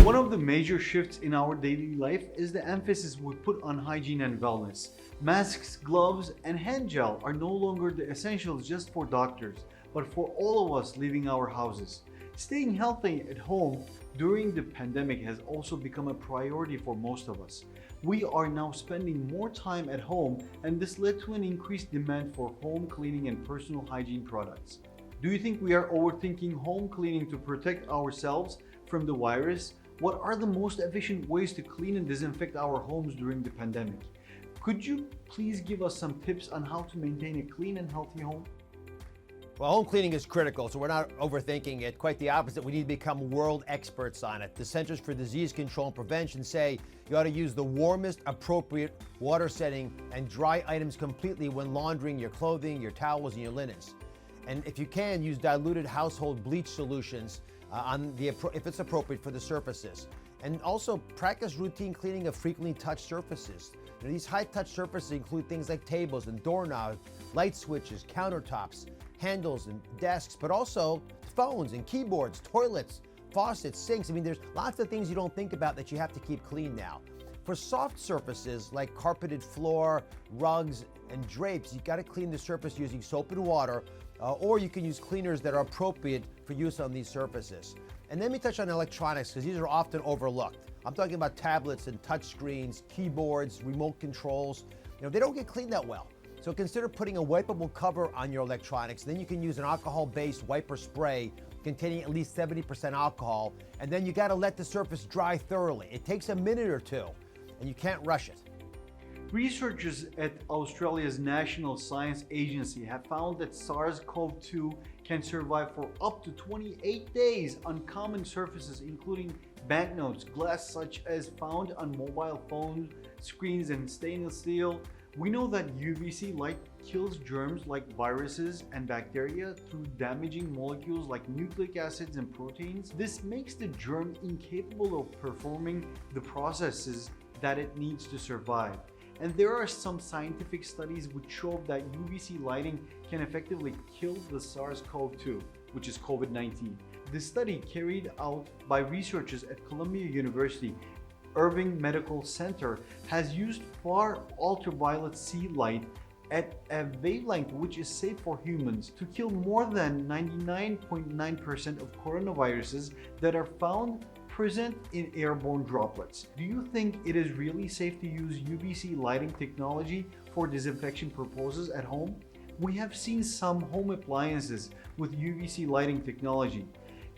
One of the major shifts in our daily life is the emphasis we put on hygiene and wellness. Masks, gloves, and hand gel are no longer the essentials just for doctors, but for all of us leaving our houses. Staying healthy at home during the pandemic has also become a priority for most of us. We are now spending more time at home, and this led to an increased demand for home cleaning and personal hygiene products. Do you think we are overthinking home cleaning to protect ourselves from the virus? What are the most efficient ways to clean and disinfect our homes during the pandemic? Could you please give us some tips on how to maintain a clean and healthy home? Well, home cleaning is critical, so we're not overthinking it. Quite the opposite. We need to become world experts on it. The Centers for Disease Control and Prevention say you ought to use the warmest, appropriate water setting and dry items completely when laundering your clothing, your towels, and your linens. And if you can, use diluted household bleach solutions if it's appropriate for the surfaces. And also practice routine cleaning of frequently touched surfaces. These high-touch surfaces include things like tables and doorknobs, light switches, countertops, handles and desks, but also phones and keyboards, toilets, faucets, sinks. There's lots of things you don't think about that you have to keep clean now. For soft surfaces like carpeted floor, rugs, and drapes, you've got to clean the surface using soap and water, or you can use cleaners that are appropriate for use on these surfaces. And then we touch on electronics because these are often overlooked. I'm talking about tablets and touch screens, keyboards, remote controls. They don't get cleaned that well. So consider putting a wipeable cover on your electronics. Then you can use an alcohol-based wiper spray containing at least 70% alcohol. And then you got to let the surface dry thoroughly. It takes a minute or two, and you can't rush it. Researchers at Australia's National Science Agency have found that SARS-CoV-2 can survive for up to 28 days on common surfaces, including banknotes, glass such as found on mobile phone screens, and stainless steel. We know that UVC light kills germs like viruses and bacteria through damaging molecules like nucleic acids and proteins. This makes the germ incapable of performing the processes that it needs to survive. And there are some scientific studies which show that UVC lighting can effectively kill the SARS-CoV-2, which is COVID-19. This study, carried out by researchers at Columbia University Irving Medical Center, has used far ultraviolet C light at a wavelength which is safe for humans to kill more than 99.9% of coronaviruses that are found present in airborne droplets. Do you think it is really safe to use UVC lighting technology for disinfection purposes at home? We have seen some home appliances with UVC lighting technology.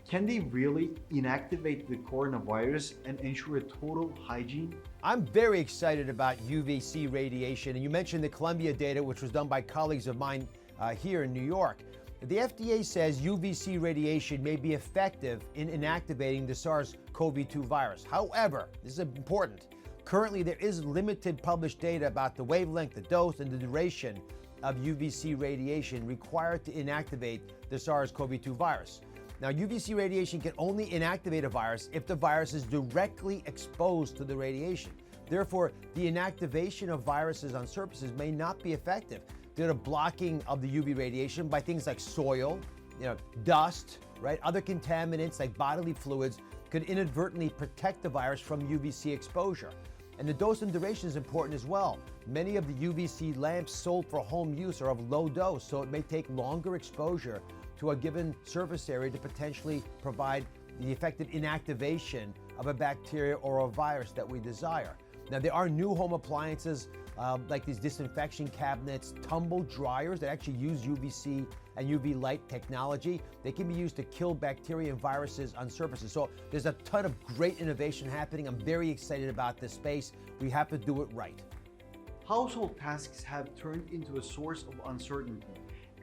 Can they really inactivate the coronavirus and ensure a total hygiene? I'm very excited about UVC radiation, and you mentioned the Columbia data, which was done by colleagues of mine here in New York. The FDA says UVC radiation may be effective in inactivating the SARS-CoV-2 virus. However, this is important. Currently, there is limited published data about the wavelength, the dose, and the duration of UVC radiation required to inactivate the SARS-CoV-2 virus. Now, UVC radiation can only inactivate a virus if the virus is directly exposed to the radiation. Therefore, the inactivation of viruses on surfaces may not be effective due to blocking of the UV radiation by things like soil, dust, right? Other contaminants like bodily fluids could inadvertently protect the virus from UVC exposure. And the dose and duration is important as well. Many of the UVC lamps sold for home use are of low dose, so it may take longer exposure to a given surface area to potentially provide the effective inactivation of a bacteria or a virus that we desire. Now, there are new home appliances like these disinfection cabinets, tumble dryers that actually use UVC and UV light technology. They can be used to kill bacteria and viruses on surfaces. So there's a ton of great innovation happening. I'm very excited about this space. We have to do it right. Household tasks have turned into a source of uncertainty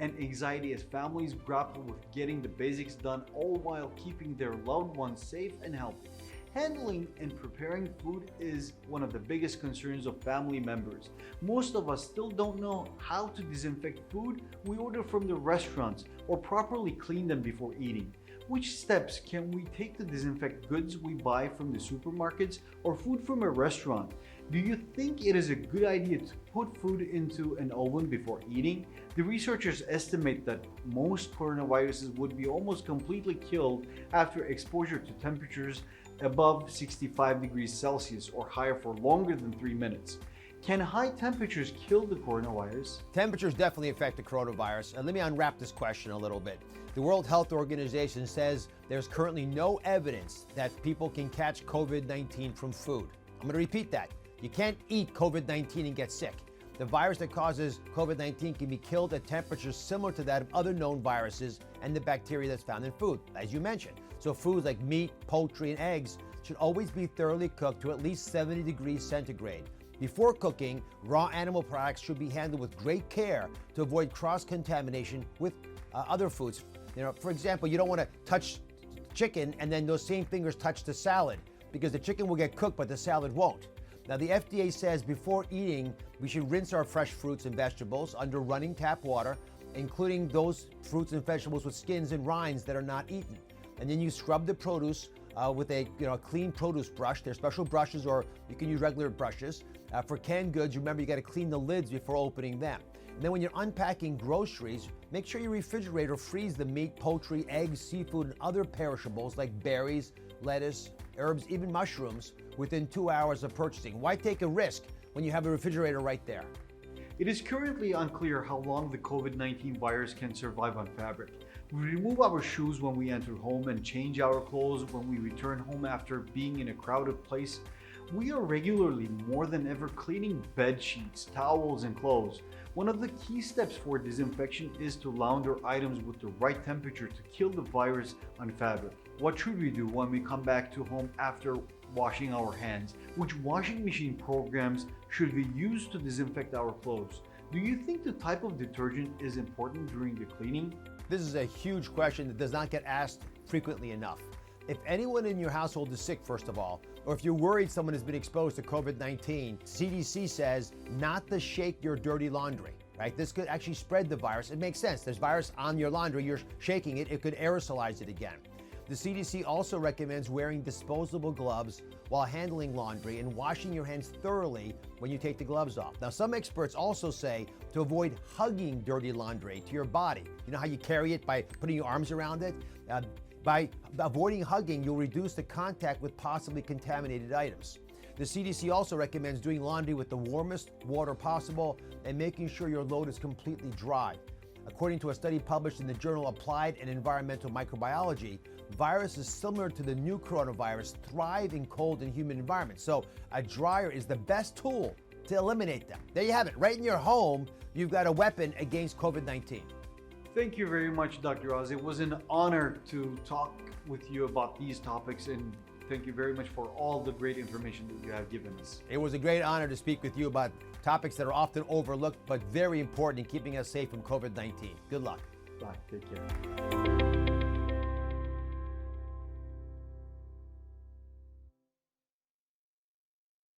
and anxiety as families grapple with getting the basics done, all while keeping their loved ones safe and healthy. Handling and preparing food is one of the biggest concerns of family members. Most of us still don't know how to disinfect food we order from the restaurants or properly clean them before eating. Which steps can we take to disinfect goods we buy from the supermarkets or food from a restaurant? Do you think it is a good idea to put food into an oven before eating? The researchers estimate that most coronaviruses would be almost completely killed after exposure to temperatures above 65 degrees Celsius or higher for longer than 3 minutes. Can high temperatures kill the coronavirus? Temperatures definitely affect the coronavirus. And let me unwrap this question a little bit. The World Health Organization says there's currently no evidence that people can catch COVID-19 from food. I'm going to repeat that. You can't eat COVID-19 and get sick. The virus that causes COVID-19 can be killed at temperatures similar to that of other known viruses and the bacteria that's found in food, as you mentioned. So foods like meat, poultry, and eggs should always be thoroughly cooked to at least 70 degrees centigrade. Before cooking, raw animal products should be handled with great care to avoid cross-contamination with other foods. For example, you don't want to touch chicken and then those same fingers touch the salad because the chicken will get cooked but the salad won't. Now, the FDA says before eating, we should rinse our fresh fruits and vegetables under running tap water, including those fruits and vegetables with skins and rinds that are not eaten. And then you scrub the produce with a clean produce brush. There's special brushes, or you can use regular brushes. For canned goods, remember you got to clean the lids before opening them. And then when you're unpacking groceries, make sure you refrigerate or freeze the meat, poultry, eggs, seafood, and other perishables like berries, lettuce, herbs, even mushrooms within 2 hours of purchasing. Why take a risk when you have a refrigerator right there? It is currently unclear how long the COVID-19 virus can survive on fabric. We remove our shoes when we enter home and change our clothes when we return home after being in a crowded place. We are regularly, more than ever, cleaning bed sheets, towels, and clothes. One of the key steps for disinfection is to launder items with the right temperature to kill the virus on fabric. What should we do when we come back to home after washing our hands? Which washing machine programs should we use to disinfect our clothes? Do you think the type of detergent is important during the cleaning? This is a huge question that does not get asked frequently enough. If anyone in your household is sick, first of all, or if you're worried someone has been exposed to COVID-19, CDC says not to shake your dirty laundry, right? This could actually spread the virus. It makes sense. There's virus on your laundry. You're shaking it. It could aerosolize it again. The CDC also recommends wearing disposable gloves while handling laundry and washing your hands thoroughly when you take the gloves off. Now, some experts also say to avoid hugging dirty laundry to your body. You know how you carry it by putting your arms around it? By avoiding hugging, you'll reduce the contact with possibly contaminated items. The CDC also recommends doing laundry with the warmest water possible and making sure your load is completely dry. According to a study published in the journal Applied and Environmental Microbiology, viruses similar to the new coronavirus thrive in cold and humid environments. So a dryer is the best tool to eliminate them. There you have it. Right in your home, you've got a weapon against COVID-19. Thank you very much, Dr. Oz. It was an honor to talk with you about these topics, and thank you very much for all the great information that you have given us. It was a great honor to speak with you about topics that are often overlooked but very important in keeping us safe from COVID-19. Good luck. Bye. Take care.